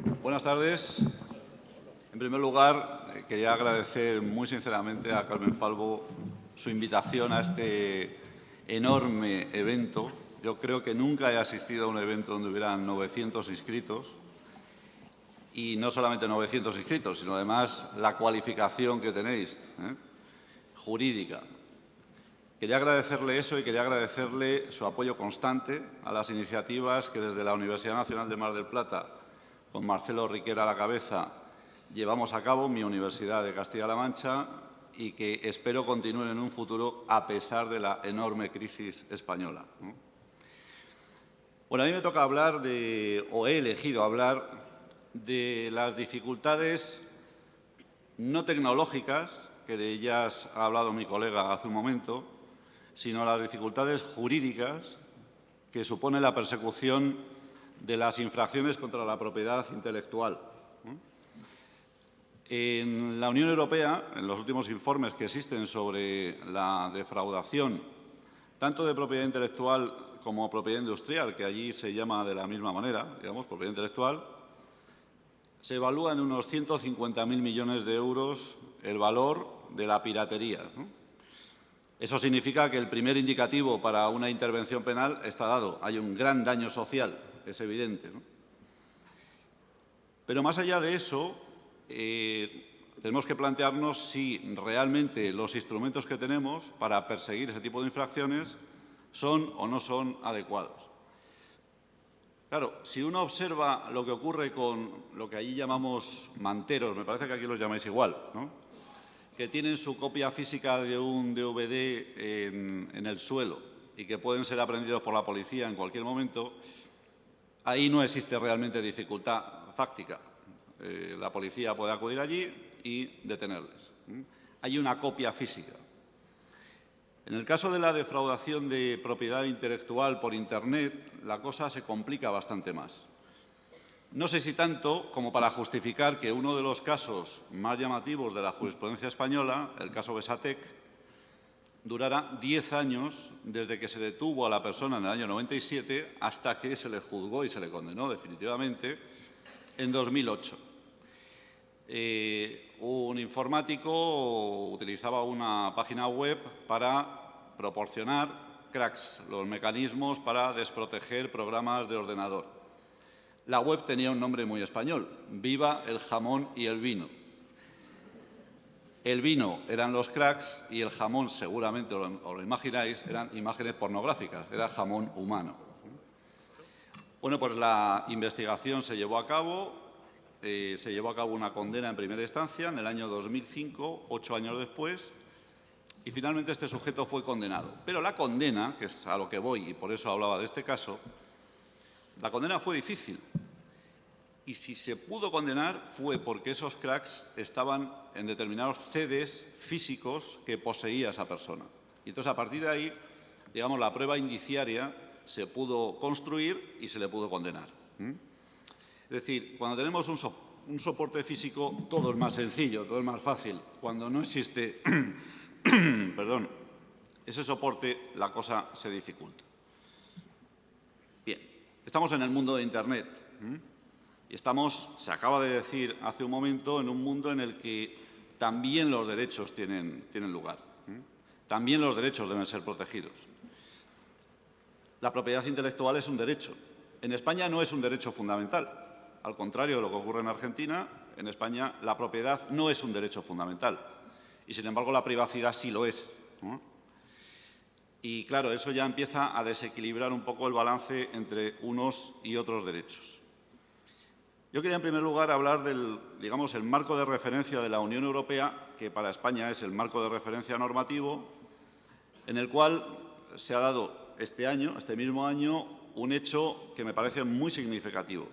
Buenas tardes. En primer lugar, quería agradecer muy sinceramente a Carmen Falvo su invitación a este enorme evento. Yo creo que nunca he asistido a un evento donde hubieran 900 inscritos. Y no solamente 900 inscritos, sino además la cualificación que tenéis, jurídica. Quería agradecerle eso y quería agradecerle su apoyo constante a las iniciativas que desde la Universidad Nacional de Mar del Plata, con Marcelo Riquera a la cabeza, llevamos a cabo, mi Universidad de Castilla-La Mancha, y que espero continúen en un futuro a pesar de la enorme crisis española. Bueno, a mí me toca hablar o he elegido hablar de las dificultades no tecnológicas, que de ellas ha hablado mi colega hace un momento, sino las dificultades jurídicas que supone la persecución de las infracciones contra la propiedad intelectual. En la Unión Europea, en los últimos informes que existen sobre la defraudación, tanto de propiedad intelectual como propiedad industrial, que allí se llama de la misma manera, digamos, propiedad intelectual, se evalúa en unos 150.000 millones de euros el valor de la piratería. Eso significa que el primer indicativo para una intervención penal está dado. Hay un gran daño social, es evidente, Pero más allá de eso, tenemos que plantearnos si realmente los instrumentos que tenemos para perseguir ese tipo de infracciones son o no son adecuados. Claro, si uno observa lo que ocurre con lo que allí llamamos manteros, me parece que aquí los llamáis igual, que tienen su copia física de un DVD en el suelo y que pueden ser aprendidos por la policía en cualquier momento, ahí no existe realmente dificultad fáctica. La policía puede acudir allí y detenerles. Hay una copia física. En el caso de la defraudación de propiedad intelectual por Internet, la cosa se complica bastante más. No sé si tanto como para justificar que uno de los casos más llamativos de la jurisprudencia española, el caso Besatec, durara 10 años desde que se detuvo a la persona en el año 97 hasta que se le juzgó y se le condenó definitivamente en 2008. Un informático utilizaba una página web para proporcionar cracks, los mecanismos para desproteger programas de ordenador. La web tenía un nombre muy español, Viva el jamón y el vino. El vino eran los cracks y el jamón, seguramente os lo imagináis, eran imágenes pornográficas, era jamón humano. Bueno, pues la investigación se llevó a cabo una condena en primera instancia en el año 2005, 8 años después, y finalmente este sujeto fue condenado. Pero la condena, que es a lo que voy y por eso hablaba de este caso, la condena fue difícil. Y si se pudo condenar fue porque esos cracks estaban en determinados CDs físicos que poseía esa persona. Y entonces, a partir de ahí, digamos, la prueba indiciaria se pudo construir y se le pudo condenar. Es decir, cuando tenemos un soporte físico, todo es más sencillo, todo es más fácil. Cuando no existe perdón, ese soporte, la cosa se dificulta. Bien, estamos en el mundo de Internet. Y estamos, se acaba de decir hace un momento, en un mundo en el que también los derechos tienen lugar. También los derechos deben ser protegidos. La propiedad intelectual es un derecho. En España no es un derecho fundamental. Al contrario de lo que ocurre en Argentina, en España la propiedad no es un derecho fundamental. Y, sin embargo, la privacidad sí lo es. Y, claro, eso ya empieza a desequilibrar un poco el balance entre unos y otros derechos. Yo quería, en primer lugar, hablar del, digamos, el marco de referencia de la Unión Europea, que para España es el marco de referencia normativo, en el cual se ha dado este mismo año, un hecho que me parece muy significativo.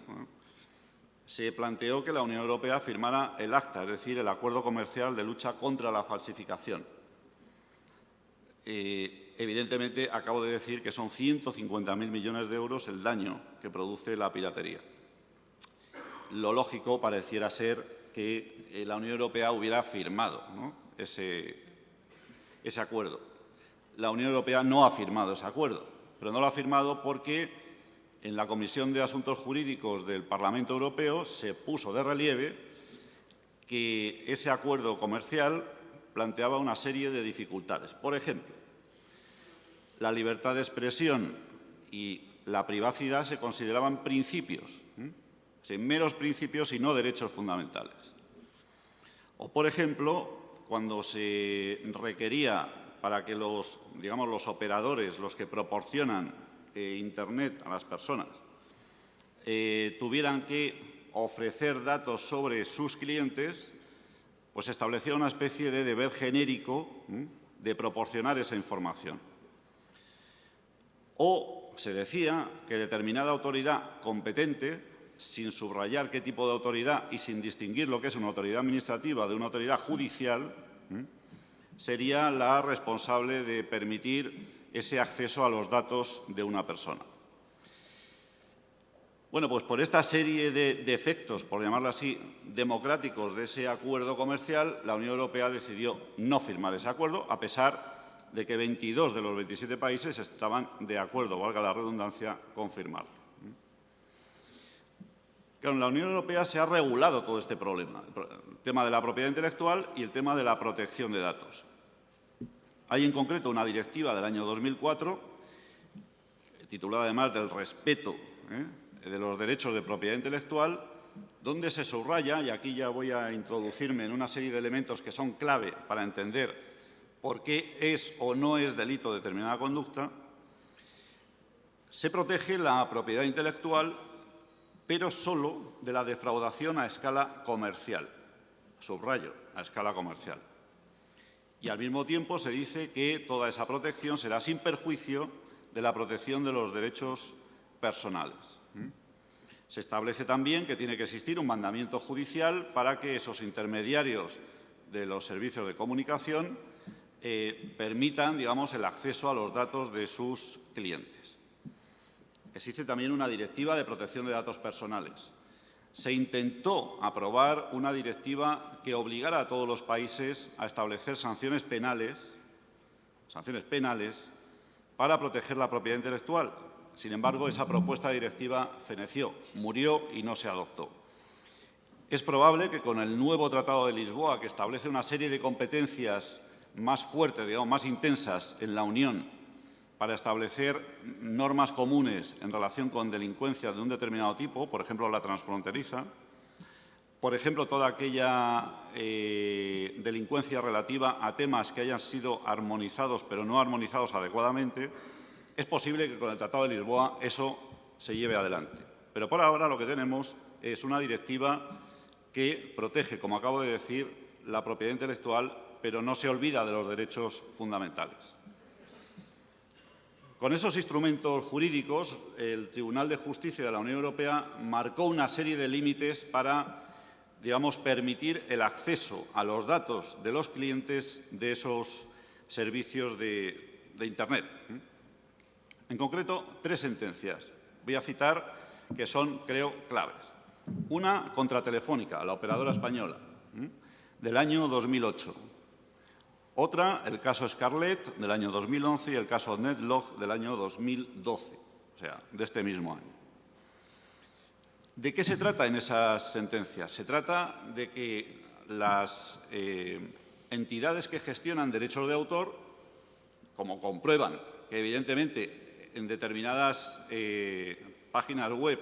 Se planteó que la Unión Europea firmara el ACTA, es decir, el Acuerdo Comercial de Lucha contra la Falsificación. Evidentemente, acabo de decir que son 150.000 millones de euros el daño que produce la piratería. Lo lógico pareciera ser que la Unión Europea hubiera firmado ese acuerdo. La Unión Europea no ha firmado ese acuerdo, pero no lo ha firmado porque En la Comisión de Asuntos Jurídicos del Parlamento Europeo se puso de relieve que ese acuerdo comercial planteaba una serie de dificultades. Por ejemplo, la libertad de expresión y la privacidad se consideraban principios, meros principios y no derechos fundamentales. O, por ejemplo, cuando se requería para que los operadores, los que proporcionan Internet a las personas, tuvieran que ofrecer datos sobre sus clientes, pues se establecía una especie de deber genérico de proporcionar esa información. O se decía que determinada autoridad competente, sin subrayar qué tipo de autoridad y sin distinguir lo que es una autoridad administrativa de una autoridad judicial, sería la responsable de permitir ese acceso a los datos de una persona. Bueno, pues por esta serie de defectos, por llamarlo así, democráticos de ese acuerdo comercial, la Unión Europea decidió no firmar ese acuerdo, a pesar de que 22 de los 27 países estaban de acuerdo, valga la redundancia, con firmarlo. Claro, en la Unión Europea se ha regulado todo este problema, el tema de la propiedad intelectual y el tema de la protección de datos. Hay en concreto una directiva del año 2004, titulada además del respeto de los derechos de propiedad intelectual, donde se subraya, y aquí ya voy a introducirme en una serie de elementos que son clave para entender por qué es o no es delito determinada conducta, se protege la propiedad intelectual, pero solo de la defraudación a escala comercial. Subrayo, a escala comercial. Y al mismo tiempo se dice que toda esa protección será sin perjuicio de la protección de los derechos personales. Se establece también que tiene que existir un mandamiento judicial para que esos intermediarios de los servicios de comunicación permitan, el acceso a los datos de sus clientes. Existe también una directiva de protección de datos personales. Se intentó aprobar una directiva que obligara a todos los países a establecer sanciones penales para proteger la propiedad intelectual. Sin embargo, esa propuesta directiva feneció, murió y no se adoptó. Es probable que con el nuevo Tratado de Lisboa, que establece una serie de competencias más fuertes, más intensas en la Unión, para establecer normas comunes en relación con delincuencia de un determinado tipo, por ejemplo, la transfronteriza, por ejemplo, toda aquella delincuencia relativa a temas que hayan sido armonizados pero no armonizados adecuadamente, es posible que con el Tratado de Lisboa eso se lleve adelante. Pero por ahora lo que tenemos es una directiva que protege, como acabo de decir, la propiedad intelectual, pero no se olvida de los derechos fundamentales. Con esos instrumentos jurídicos, el Tribunal de Justicia de la Unión Europea marcó una serie de límites para, permitir el acceso a los datos de los clientes de esos servicios de Internet. En concreto, 3 sentencias. Voy a citar que son, creo, claves. Una contra Telefónica, la operadora española, del año 2008. Otra, el caso Scarlett, del año 2011, y el caso Netlog, del año 2012, o sea, de este mismo año. ¿De qué se trata en esas sentencias? Se trata de que las entidades que gestionan derechos de autor, como comprueban que evidentemente en determinadas páginas web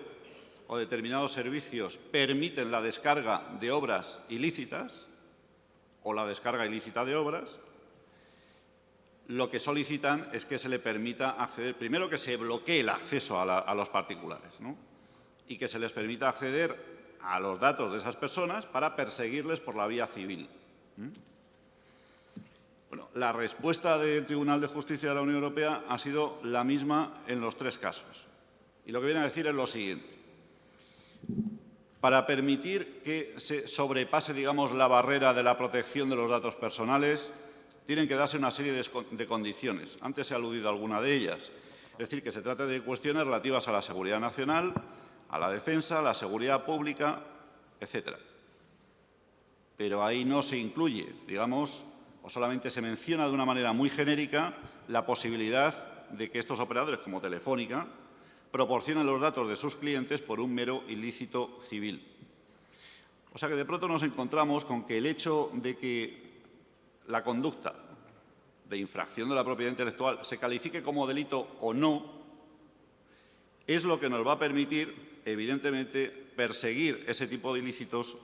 o determinados servicios permiten la descarga de obras ilícitas o la descarga ilícita de obras, lo que solicitan es que se le permita acceder, primero que se bloquee el acceso a los particulares, y que se les permita acceder a los datos de esas personas para perseguirles por la vía civil. Bueno, la respuesta del Tribunal de Justicia de la Unión Europea ha sido la misma en los 3 casos. Y lo que viene a decir es lo siguiente. Para permitir que se sobrepase, la barrera de la protección de los datos personales, tienen que darse una serie de condiciones. Antes he aludido a alguna de ellas. Es decir, que se trata de cuestiones relativas a la seguridad nacional, a la defensa, a la seguridad pública, etc. Pero ahí no se incluye, o solamente se menciona de una manera muy genérica la posibilidad de que estos operadores, como Telefónica, proporcionen los datos de sus clientes por un mero ilícito civil. O sea que de pronto nos encontramos con que el hecho de que la conducta de infracción de la propiedad intelectual se califique como delito o no es lo que nos va a permitir, evidentemente, perseguir ese tipo de ilícitos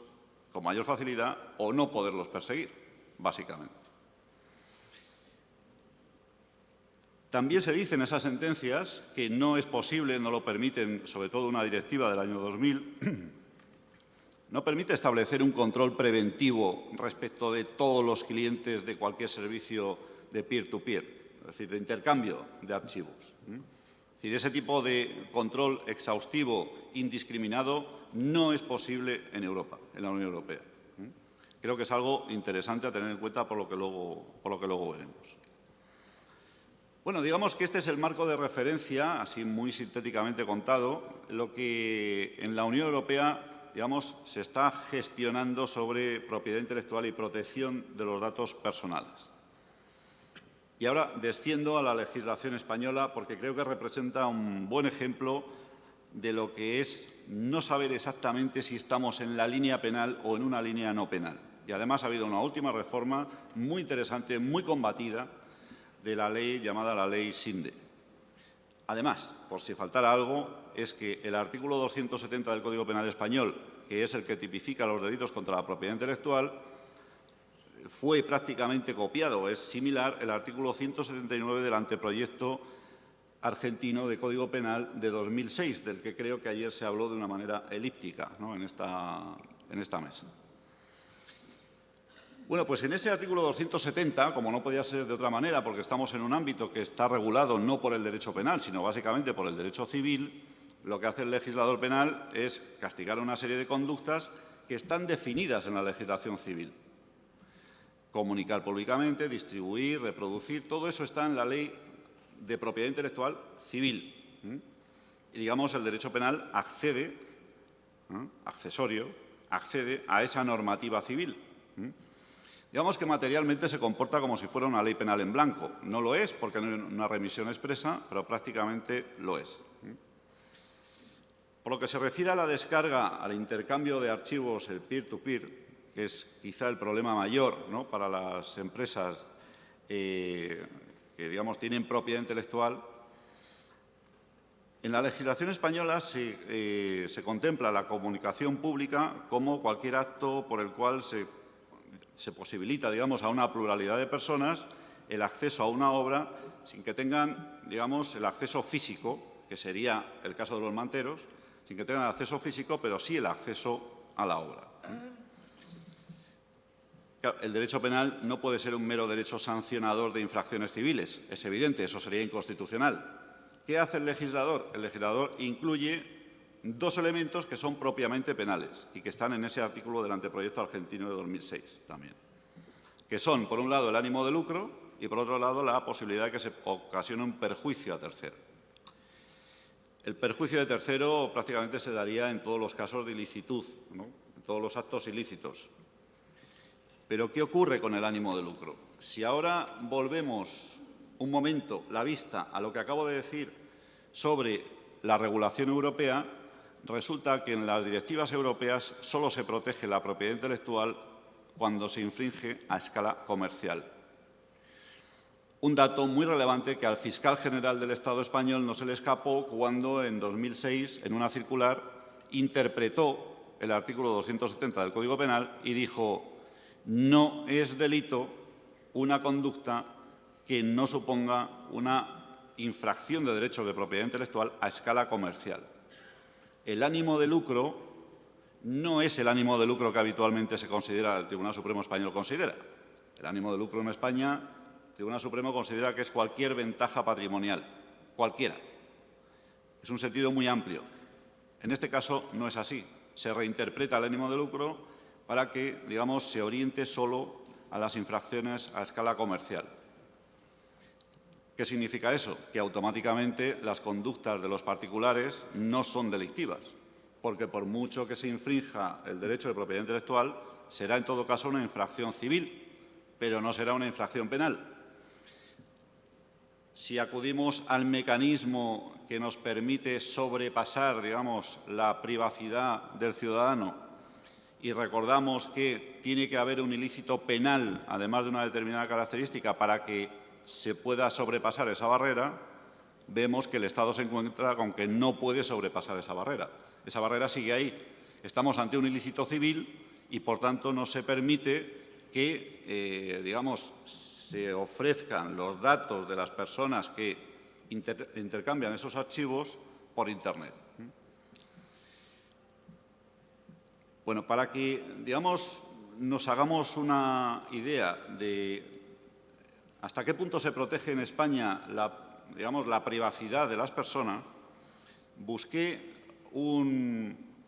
con mayor facilidad o no poderlos perseguir, básicamente. También se dice en esas sentencias que no es posible, no lo permiten, sobre todo una directiva del año 2000, no permite establecer un control preventivo respecto de todos los clientes de cualquier servicio de peer-to-peer, es decir, de intercambio de archivos. Es decir, ese tipo de control exhaustivo, indiscriminado, no es posible en Europa, en la Unión Europea. Creo que es algo interesante a tener en cuenta por lo que luego veremos. Bueno, digamos que este es el marco de referencia, así muy sintéticamente contado, lo que en la Unión Europea, digamos, se está gestionando sobre propiedad intelectual y protección de los datos personales. Y ahora desciendo a la legislación española porque creo que representa un buen ejemplo de lo que es no saber exactamente si estamos en la línea penal o en una línea no penal. Y además ha habido una última reforma muy interesante, muy combatida, de la ley llamada la Ley Sinde. Además, por si faltara algo, es que el artículo 270 del Código Penal español, que es el que tipifica los delitos contra la propiedad intelectual, fue prácticamente copiado. Es similar el artículo 179 del anteproyecto argentino de Código Penal de 2006, del que creo que ayer se habló de una manera elíptica, ¿no?, en esta mesa. Bueno, pues en ese artículo 270, como no podía ser de otra manera, porque estamos en un ámbito que está regulado no por el derecho penal, sino básicamente por el derecho civil, lo que hace el legislador penal es castigar una serie de conductas que están definidas en la legislación civil. Comunicar públicamente, distribuir, reproducir, todo eso está en la Ley de Propiedad Intelectual Civil. Y, digamos, el derecho penal accede a esa normativa civil. Digamos que materialmente se comporta como si fuera una ley penal en blanco. No lo es porque no hay una remisión expresa, pero prácticamente lo es. Por lo que se refiere a la descarga, al intercambio de archivos, el peer-to-peer, que es quizá el problema mayor, ¿no?, para las empresas que, digamos, tienen propiedad intelectual, en la legislación española se contempla la comunicación pública como cualquier acto por el cual se posibilita, digamos, a una pluralidad de personas el acceso a una obra sin que tengan, digamos, el acceso físico, que sería el caso de los manteros, sin que tengan el acceso físico, pero sí el acceso a la obra. Claro, el derecho penal no puede ser un mero derecho sancionador de infracciones civiles. Es evidente, eso sería inconstitucional. ¿Qué hace el legislador? El legislador incluye dos elementos que son propiamente penales y que están en ese artículo del anteproyecto argentino de 2006 también, que son, por un lado, el ánimo de lucro y, por otro lado, la posibilidad de que se ocasione un perjuicio a tercero. El perjuicio de tercero prácticamente se daría en todos los casos de ilicitud, ¿no?, en todos los actos ilícitos. Pero, ¿qué ocurre con el ánimo de lucro? Si ahora volvemos un momento la vista a lo que acabo de decir sobre la regulación europea, resulta que en las directivas europeas solo se protege la propiedad intelectual cuando se infringe a escala comercial. Un dato muy relevante que al fiscal general del Estado español no se le escapó cuando, en 2006, en una circular, interpretó el artículo 270 del Código Penal y dijo: no es delito una conducta que no suponga una infracción de derechos de propiedad intelectual a escala comercial. El ánimo de lucro no es el ánimo de lucro que habitualmente se considera, el Tribunal Supremo Español considera. El ánimo de lucro en España, el Tribunal Supremo considera que es cualquier ventaja patrimonial, cualquiera. Es un sentido muy amplio. En este caso no es así. Se reinterpreta el ánimo de lucro para que, digamos, se oriente solo a las infracciones a escala comercial. ¿Qué significa eso? Que automáticamente las conductas de los particulares no son delictivas, porque por mucho que se infrinja el derecho de propiedad intelectual, será en todo caso una infracción civil, pero no será una infracción penal. Si acudimos al mecanismo que nos permite sobrepasar, digamos, la privacidad del ciudadano y recordamos que tiene que haber un ilícito penal, además de una determinada característica, para que se pueda sobrepasar esa barrera, vemos que el Estado se encuentra con que no puede sobrepasar esa barrera. Esa barrera sigue ahí. Estamos ante un ilícito civil y, por tanto, no se permite que, digamos, se ofrezcan los datos de las personas que intercambian esos archivos por Internet. Bueno, para que, digamos, nos hagamos una idea de hasta qué punto se protege en España la privacidad de las personas, busqué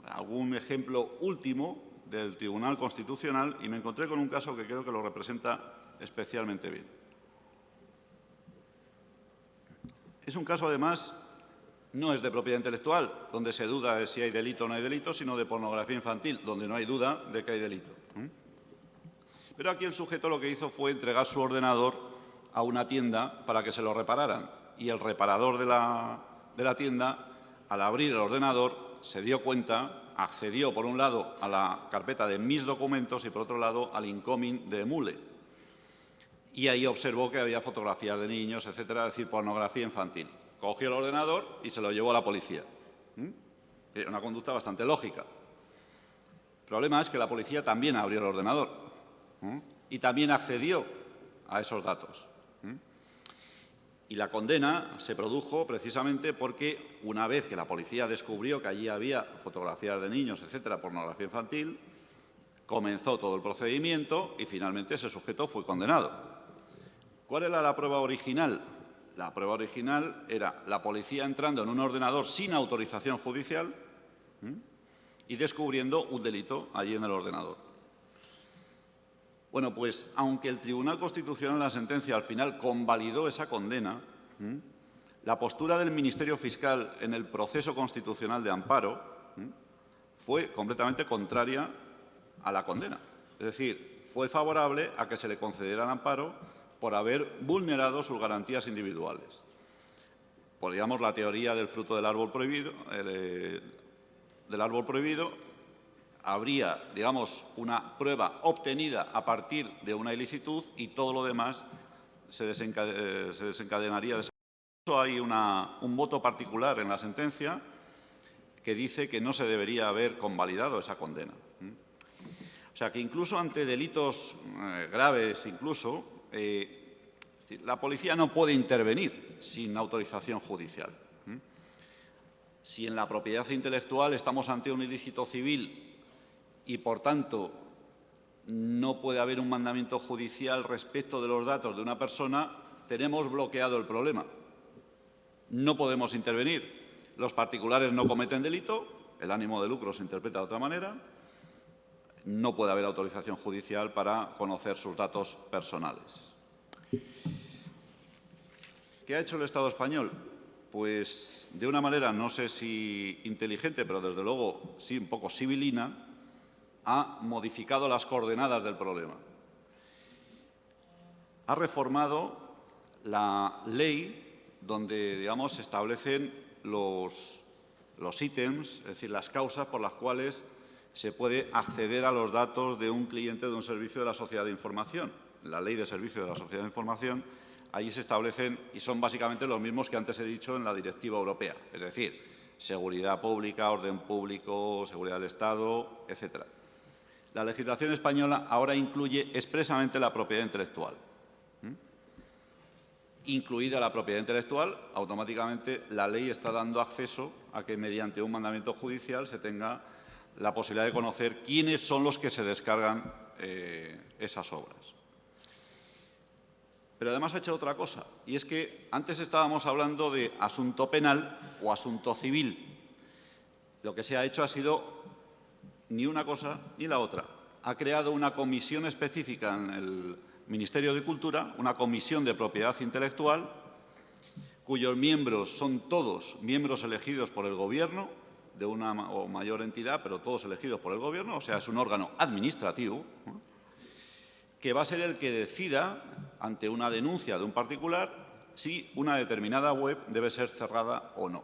algún ejemplo último del Tribunal Constitucional y me encontré con un caso que creo que lo representa especialmente bien. Es un caso, además, no es de propiedad intelectual, donde se duda de si hay delito o no hay delito, sino de pornografía infantil, donde no hay duda de que hay delito. Pero aquí el sujeto lo que hizo fue entregar su ordenador a una tienda para que se lo repararan. Y el reparador de la tienda, al abrir el ordenador, se dio cuenta, accedió, por un lado, a la carpeta de mis documentos y, por otro lado, al incoming de Emule. Y ahí observó que había fotografías de niños, etcétera, es decir, pornografía infantil. Cogió el ordenador y se lo llevó a la policía. Era una conducta bastante lógica. El problema es que la policía también abrió el ordenador y también accedió a esos datos. Y la condena se produjo precisamente porque, una vez que la policía descubrió que allí había fotografías de niños, etcétera, pornografía infantil, comenzó todo el procedimiento y finalmente ese sujeto fue condenado. ¿Cuál era la prueba original? La prueba original era la policía entrando en un ordenador sin autorización judicial y descubriendo un delito allí en el ordenador. Bueno, pues aunque el Tribunal Constitucional en la sentencia al final convalidó esa condena, la postura del Ministerio Fiscal en el proceso constitucional de amparo fue completamente contraria a la condena. Es decir, fue favorable a que se le concediera el amparo por haber vulnerado sus garantías individuales. Podríamos la teoría del fruto del árbol prohibido, habría, digamos, una prueba obtenida a partir de una ilicitud y todo lo demás se desencadenaría. Hay un voto particular en la sentencia que dice que no se debería haber convalidado esa condena. O sea, que incluso ante delitos graves, la policía no puede intervenir sin autorización judicial. Si en la propiedad intelectual estamos ante un ilícito civil y, por tanto, no puede haber un mandamiento judicial respecto de los datos de una persona, tenemos bloqueado el problema. No podemos intervenir. Los particulares no cometen delito, el ánimo de lucro se interpreta de otra manera, no puede haber autorización judicial para conocer sus datos personales. ¿Qué ha hecho el Estado español? Pues de una manera, no sé si inteligente, pero desde luego sí un poco sibilina, ha modificado las coordenadas del problema. Ha reformado la ley donde, digamos, se establecen los ítems, es decir, las causas por las cuales se puede acceder a los datos de un cliente de un servicio de la sociedad de información. La Ley de Servicio de la Sociedad de Información, allí se establecen y son básicamente los mismos que antes he dicho en la directiva europea, es decir, seguridad pública, orden público, seguridad del Estado, etcétera. La legislación española ahora incluye expresamente la propiedad intelectual. Incluida la propiedad intelectual, automáticamente la ley está dando acceso a que mediante un mandamiento judicial se tenga la posibilidad de conocer quiénes son los que se descargan esas obras. Pero además ha hecho otra cosa, y es que antes estábamos hablando de asunto penal o asunto civil. Lo que se ha hecho ha sido ni una cosa ni la otra. Ha creado una comisión específica en el Ministerio de Cultura, una comisión de propiedad intelectual, cuyos miembros son todos miembros elegidos por el Gobierno, de una o mayor entidad, pero todos elegidos por el Gobierno, o sea, es un órgano administrativo, que va a ser el que decida, ante una denuncia de un particular, si una determinada web debe ser cerrada o no.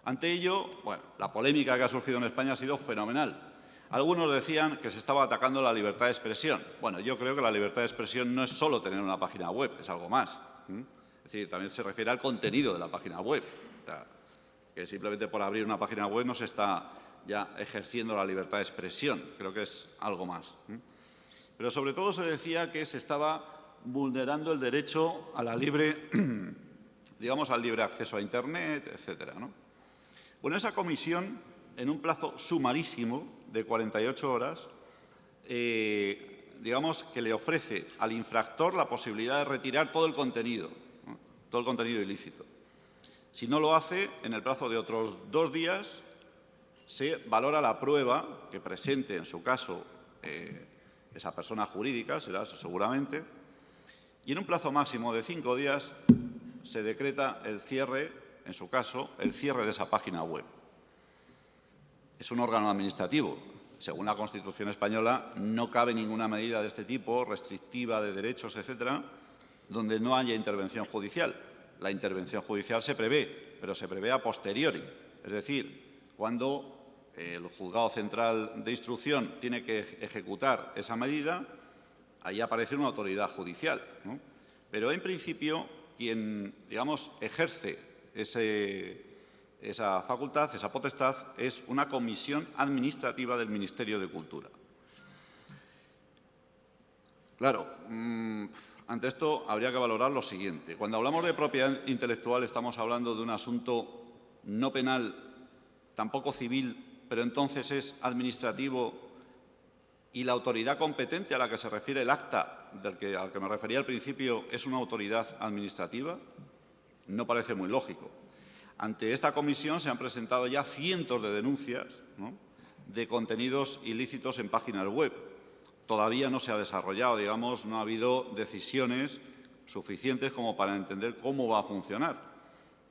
Ante ello, bueno, la polémica que ha surgido en España ha sido fenomenal. Algunos decían que se estaba atacando la libertad de expresión. Bueno, yo creo que la libertad de expresión no es solo tener una página web, es algo más. Es decir, también se refiere al contenido de la página web. O sea, que simplemente por abrir una página web no se está ya ejerciendo la libertad de expresión. Creo que es algo más. Pero sobre todo se decía que se estaba vulnerando el derecho a la libre, digamos, al libre acceso a Internet, etcétera, ¿no? Bueno, esa comisión, en un plazo sumarísimo de 48 horas, digamos que le ofrece al infractor la posibilidad de retirar todo el contenido, ¿no? Todo el contenido ilícito. Si no lo hace, en el plazo de otros 2 días, se valora la prueba que presente, en su caso, esa persona jurídica, será seguramente, y en un plazo máximo de 5 días se decreta el cierre, en su caso, el cierre de esa página web. Es un órgano administrativo. Según la Constitución española, no cabe ninguna medida de este tipo, restrictiva de derechos, etcétera, donde no haya intervención judicial. La intervención judicial se prevé, pero se prevé a posteriori. Es decir, cuando el juzgado central de instrucción tiene que ejecutar esa medida, ahí aparece una autoridad judicial, ¿no? Pero, en principio, quien, digamos, ejerce esa facultad, esa potestad, es una comisión administrativa del Ministerio de Cultura. Claro, ante esto habría que valorar lo siguiente. Cuando hablamos de propiedad intelectual estamos hablando de un asunto no penal, tampoco civil, pero entonces es administrativo, y la autoridad competente a la que se refiere el acta al que me refería al principio es una autoridad administrativa. No parece muy lógico. Ante esta comisión se han presentado ya cientos de denuncias, ¿no?, de contenidos ilícitos en páginas web. Todavía no se ha desarrollado, digamos, no ha habido decisiones suficientes como para entender cómo va a funcionar.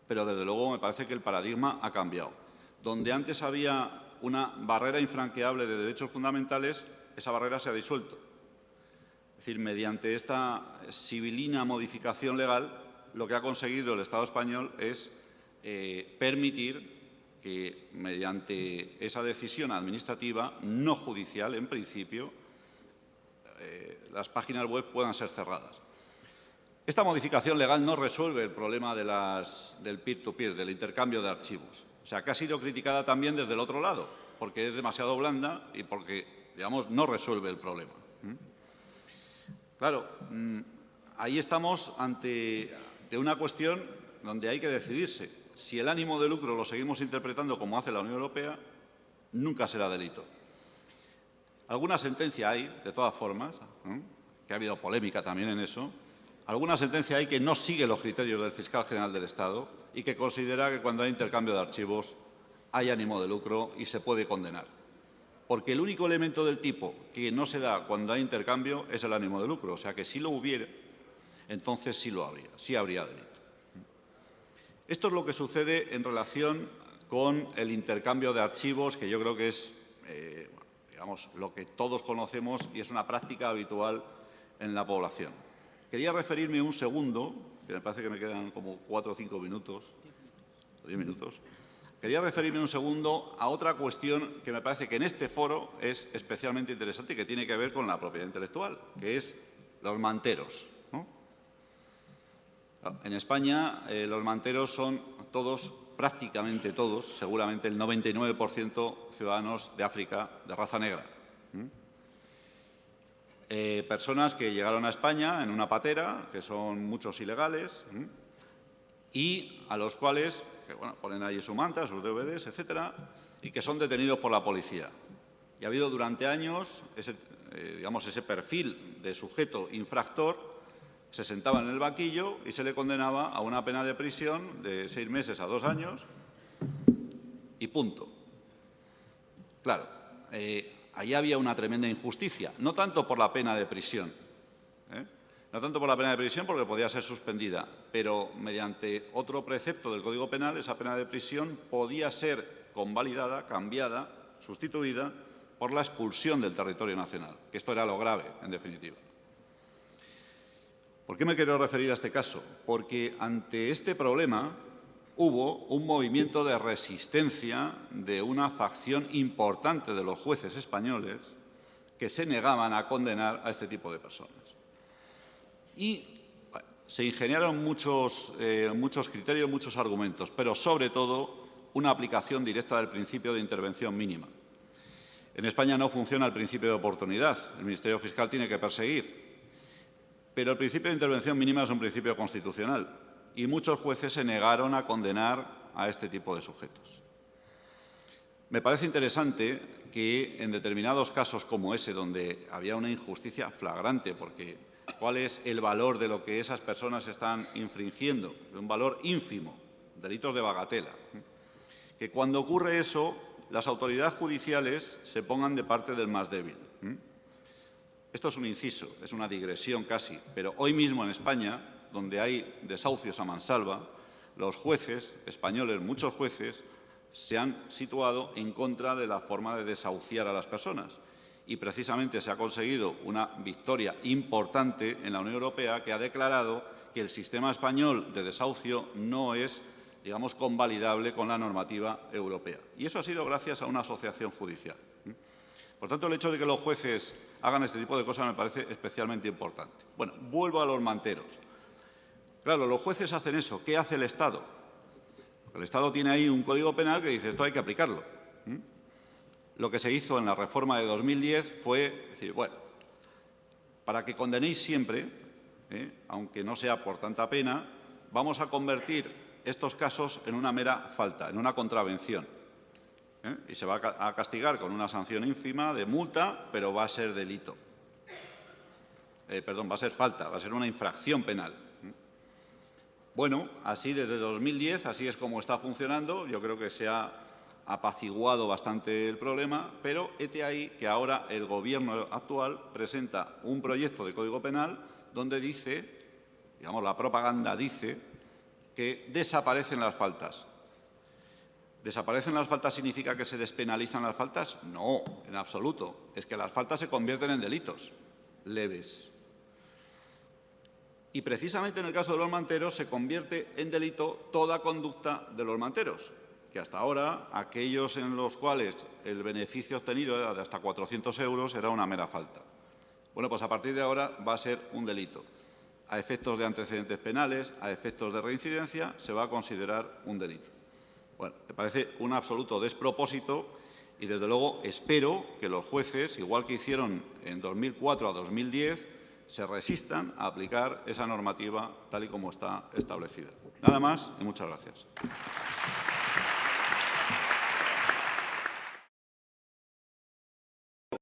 Pero, desde luego, me parece que el paradigma ha cambiado. Donde antes había una barrera infranqueable de derechos fundamentales, esa barrera se ha disuelto. Es decir, mediante esta sibilina modificación legal, lo que ha conseguido el Estado español es permitir que, mediante esa decisión administrativa, no judicial, en principio, las páginas web puedan ser cerradas. Esta modificación legal no resuelve el problema del peer-to-peer, del intercambio de archivos. O sea, que ha sido criticada también desde el otro lado, porque es demasiado blanda y porque, digamos, no resuelve el problema. Claro, ahí estamos ante una cuestión donde hay que decidirse. Si el ánimo de lucro lo seguimos interpretando como hace la Unión Europea, nunca será delito. Alguna sentencia hay, de todas formas, que ha habido polémica también en eso, alguna sentencia hay que no sigue los criterios del fiscal general del Estado y que considera que cuando hay intercambio de archivos hay ánimo de lucro y se puede condenar. Porque el único elemento del tipo que no se da cuando hay intercambio es el ánimo de lucro. O sea que si lo hubiera, entonces sí habría delito. Esto es lo que sucede en relación con el intercambio de archivos, que yo creo que es, digamos, lo que todos conocemos y es una práctica habitual en la población. Quería referirme un segundo, que me parece que me quedan como 4 o 5 minutos, 10 minutos. Quería referirme un segundo a otra cuestión que me parece que en este foro es especialmente interesante y que tiene que ver con la propiedad intelectual, que es los manteros, ¿no? En España los manteros son todos, prácticamente todos, seguramente el 99% ciudadanos de África de raza negra. Personas que llegaron a España en una patera, que son muchos ilegales, y a los cuales ponen ahí su manta, sus DVDs, etcétera, y que son detenidos por la policía. Y ha habido durante años ese perfil de sujeto infractor. Se sentaba en el banquillo y se le condenaba a una pena de prisión de 6 meses a 2 años y punto. Claro, ahí había una tremenda injusticia, no tanto por la pena de prisión, no tanto por la pena de prisión porque podía ser suspendida, pero mediante otro precepto del Código Penal esa pena de prisión podía ser convalidada, cambiada, sustituida por la expulsión del territorio nacional, que esto era lo grave, en definitiva. ¿Por qué me quiero referir a este caso? Porque ante este problema hubo un movimiento de resistencia de una facción importante de los jueces españoles que se negaban a condenar a este tipo de personas. Y se ingeniaron muchos criterios, muchos argumentos, pero sobre todo una aplicación directa del principio de intervención mínima. En España no funciona el principio de oportunidad. El Ministerio Fiscal tiene que perseguir. Pero el principio de intervención mínima es un principio constitucional y muchos jueces se negaron a condenar a este tipo de sujetos. Me parece interesante que en determinados casos como ese, donde había una injusticia flagrante, porque ¿cuál es el valor de lo que esas personas están infringiendo? Un valor ínfimo, delitos de bagatela. Que cuando ocurre eso, las autoridades judiciales se pongan de parte del más débil. Esto es un inciso, es una digresión casi, pero hoy mismo en España, donde hay desahucios a mansalva, los jueces españoles, muchos jueces, se han situado en contra de la forma de desahuciar a las personas. Y precisamente se ha conseguido una victoria importante en la Unión Europea, que ha declarado que el sistema español de desahucio no es, digamos, convalidable con la normativa europea. Y eso ha sido gracias a una asociación judicial. Por tanto, el hecho de que los jueces hagan este tipo de cosas me parece especialmente importante. Bueno, vuelvo a los manteros. Claro, los jueces hacen eso. ¿Qué hace el Estado? El Estado tiene ahí un código penal que dice esto hay que aplicarlo. Lo que se hizo en la reforma de 2010 fue decir, bueno, para que condenéis siempre, aunque no sea por tanta pena, vamos a convertir estos casos en una mera falta, en una contravención. Y se va a castigar con una sanción ínfima de multa, pero va a ser delito. Va a ser falta, va a ser una infracción penal. Bueno, así desde 2010, así es como está funcionando. Yo creo que se ha apaciguado bastante el problema, pero hete ahí que ahora el Gobierno actual presenta un proyecto de Código Penal donde dice, digamos, la propaganda dice que desaparecen las faltas. ¿Desaparecen las faltas significa que se despenalizan las faltas? No, en absoluto. Es que las faltas se convierten en delitos leves. Y precisamente en el caso de los manteros se convierte en delito toda conducta de los manteros, que hasta ahora aquellos en los cuales el beneficio obtenido era de hasta 400 euros era una mera falta. Bueno, pues a partir de ahora va a ser un delito. A efectos de antecedentes penales, a efectos de reincidencia, se va a considerar un delito. Bueno, me parece un absoluto despropósito y, desde luego, espero que los jueces, igual que hicieron en 2004 a 2010, se resistan a aplicar esa normativa tal y como está establecida. Nada más y muchas gracias.